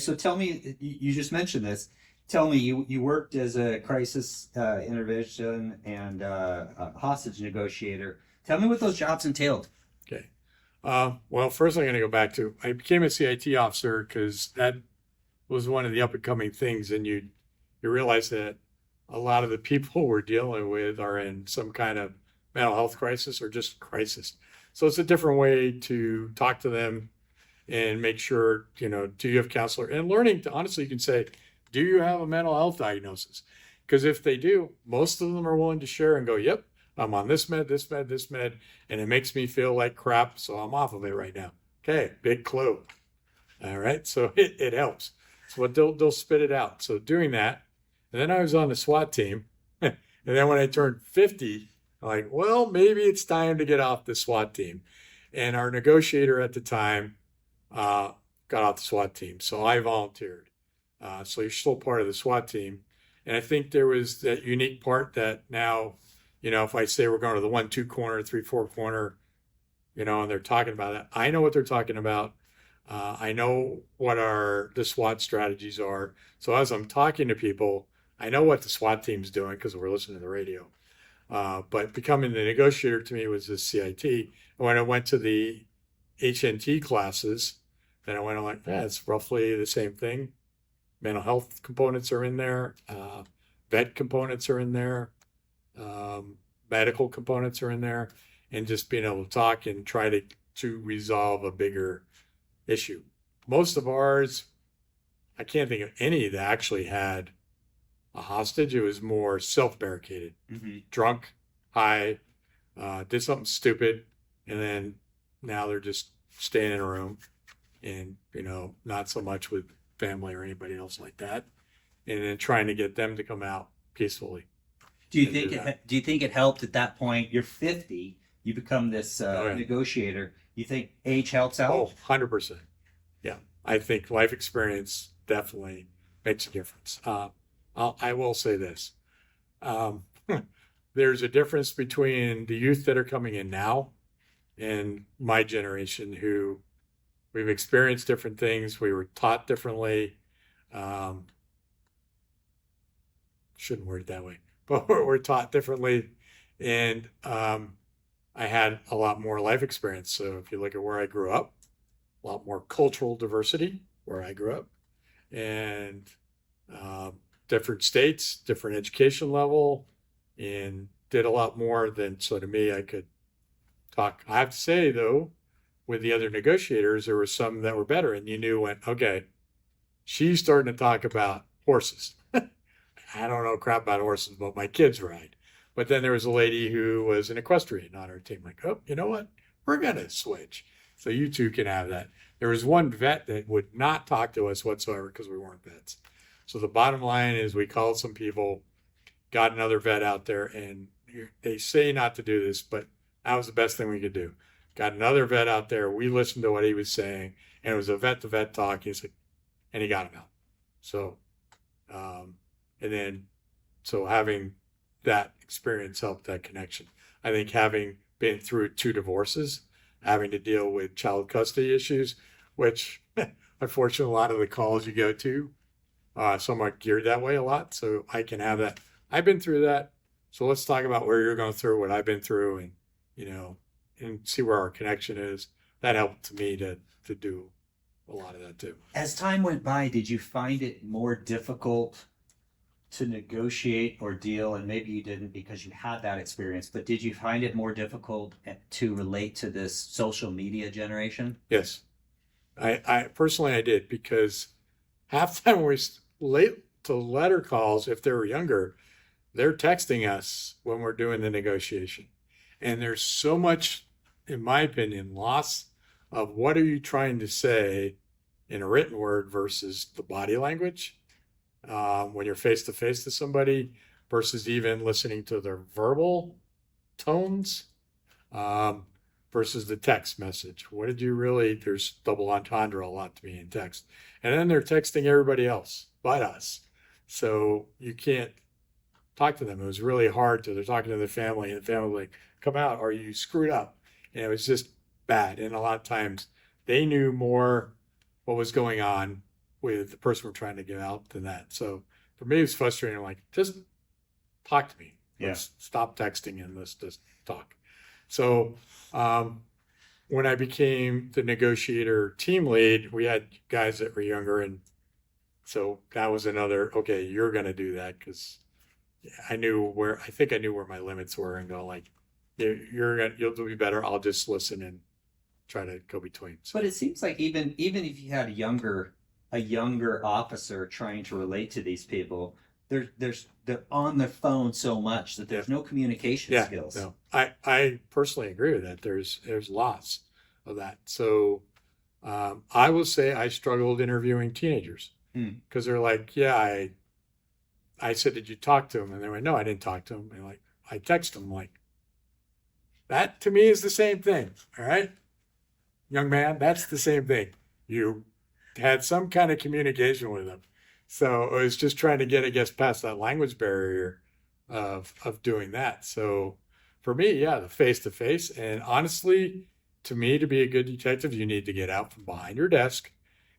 So tell me, you just mentioned this. Tell me, you worked as a crisis intervention and a hostage negotiator. Tell me what those jobs entailed. Okay. Well, first I'm going to go back to I became a CIT officer because that was one of the up and coming things, and you realize that a lot of the people we're dealing with are in some kind of mental health crisis or just crisis. So it's a different way to talk to them and make sure, do you have counselor and learning to honestly, you can say, do you have a mental health diagnosis? Because if they do, most of them are willing to share and go, yep, I'm on this med, this med, this med, and it makes me feel like crap, so I'm off of it right now. Okay, big clue. All right, so it helps. So they'll spit it out. So doing that, and then I was on the SWAT team, and then when I turned 50, I'm like, well, maybe it's time to get off the SWAT team. And our negotiator at the time got off the SWAT team, so I volunteered. So you're still part of the SWAT team, and I think there was that unique part that now, if I say we're going to the 1-2 corner, 3-4 corner, and they're talking about that, I know what they're talking about. I know what the SWAT strategies are. So as I'm talking to people, I know what the SWAT team's doing because we're listening to the radio. But becoming the negotiator to me was the CIT. And when I went to the HNT classes, then I went on like, yeah, it's roughly the same thing. Mental health components are in there. Vet components are in there. Medical components are in there. And just being able to talk and try to resolve a bigger issue. Most of ours, I can't think of any that actually had a hostage. It was more self-barricaded, drunk, high, did something stupid, and then now they're just staying in a room and, not so much with family or anybody else like that, and then trying to get them to come out peacefully. Do you think it helped at that point? You're 50, you become this negotiator. You think age helps out? Oh, 100%. Yeah. I think life experience definitely makes a difference. I will say this. There's a difference between the youth that are coming in now and my generation who we've experienced different things. We were taught differently. Shouldn't word it that way, but we're taught differently. And I had a lot more life experience. So if you look at where I grew up, a lot more cultural diversity where I grew up, and different states, different education level, and did a lot more than, so to me, I could talk. I have to say, though, with the other negotiators, there were some that were better, and you knew when, okay, she's starting to talk about horses. I don't know crap about horses, but my kids ride. But then there was a lady who was an equestrian on her team. Like, oh, you know what? We're going to switch. So you two can have that. There was one vet that would not talk to us whatsoever because we weren't vets. So the bottom line is we called some people, got another vet out there, and they say not to do this, but that was the best thing we could do. Got another vet out there. We listened to what he was saying, and it was a vet-to-vet talk. He said, and he got him out. So, so having that experience helped that connection. I think having been through 2 divorces, having to deal with child custody issues, which unfortunately a lot of the calls you go to somewhat geared that way a lot. So I can have that. I've been through that. So let's talk about where you're going through, what I've been through, and, and see where our connection is. That helped me to do a lot of that too. As time went by, did you find it more difficult to negotiate or deal? And maybe you didn't because you had that experience, but did you find it more difficult to relate to this social media generation? Yes. I personally, I did, because half the time we're late to letter calls. If they were younger, they're texting us when we're doing the negotiation. And there's so much, in my opinion, loss of what are you trying to say in a written word versus the body language when you're face to face to somebody versus even listening to their verbal tones versus the text message. What did you really, there's double entendre a lot to me in text. And then they're texting everybody else but us. So you can't talk to them. It was really hard they're talking to the family, and the family like, come out, or you screwed up. And it was just bad. And a lot of times they knew more what was going on with the person we're trying to get out than that. So for me, it's frustrating. I'm like, just talk to me. Let's stop texting and let's just talk. So when I became the negotiator team lead, we had guys that were younger, and so that was another, okay, you're going to do that, because I think I knew where my limits were, and go like, you'll do better. I'll just listen and try to go between. So, But it seems like even if you had a younger officer trying to relate to these people, they're on their phone so much that there's no communication skills. No, I personally agree with that. There's lots of that. So I will say I struggled interviewing teenagers, because they're like, yeah, I said, did you talk to him? And they went, no, I didn't talk to him. And like, I text them. Like, that to me is the same thing. All right, young man, that's the same thing. You had some kind of communication with them. So it was just trying to get, I guess, past that language barrier of doing that. So for me, yeah, the face-to-face. And honestly, to me, to be a good detective, you need to get out from behind your desk,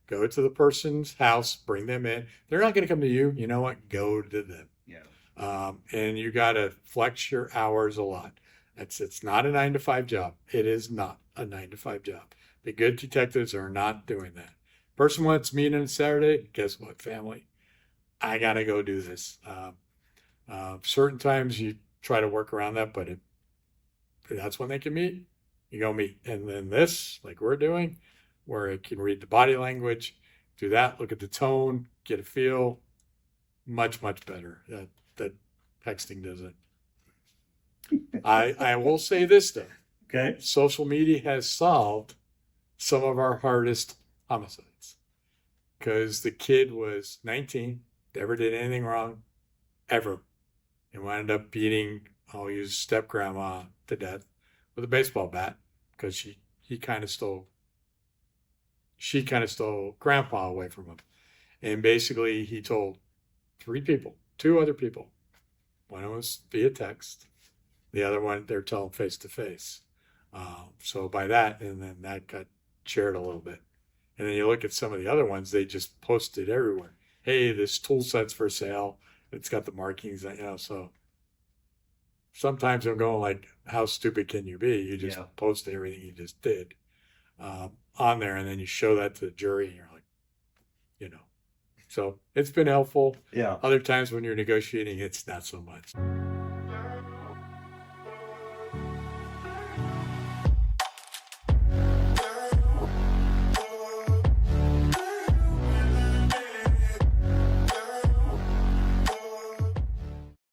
go to the person's house, bring them in. They're not going to come to you. You know what? Go to them. Yeah. And you got to flex your hours a lot. It's not a 9-to-5 job. It is not a 9-to-5 job. The good detectives are not doing that. Person wants meeting on Saturday. Guess what, family? I got to go do this. Certain times you try to work around that, but that's when they can meet. You go meet. And then this, like we're doing, where it can read the body language, do that, look at the tone, get a feel, much, much better. That texting doesn't. I will say this though. Okay. Social media has solved some of our hardest homicides, because the kid was 19, never did anything wrong, ever, and wound up beating, I'll use step grandma to death with a baseball bat, because she kind of stole grandpa away from him. And basically he told 2 other people. One was via text, the other one they're telling face to face. So by that, and then that got shared a little bit. And then you look at some of the other ones, they just posted everywhere. Hey, this tool set's for sale. It's got the markings, so sometimes I'm going like, how stupid can you be? You just post everything you just did on there, and then you show that to the jury, and you're like, so it's been helpful. Yeah. Other times when you're negotiating, it's not so much.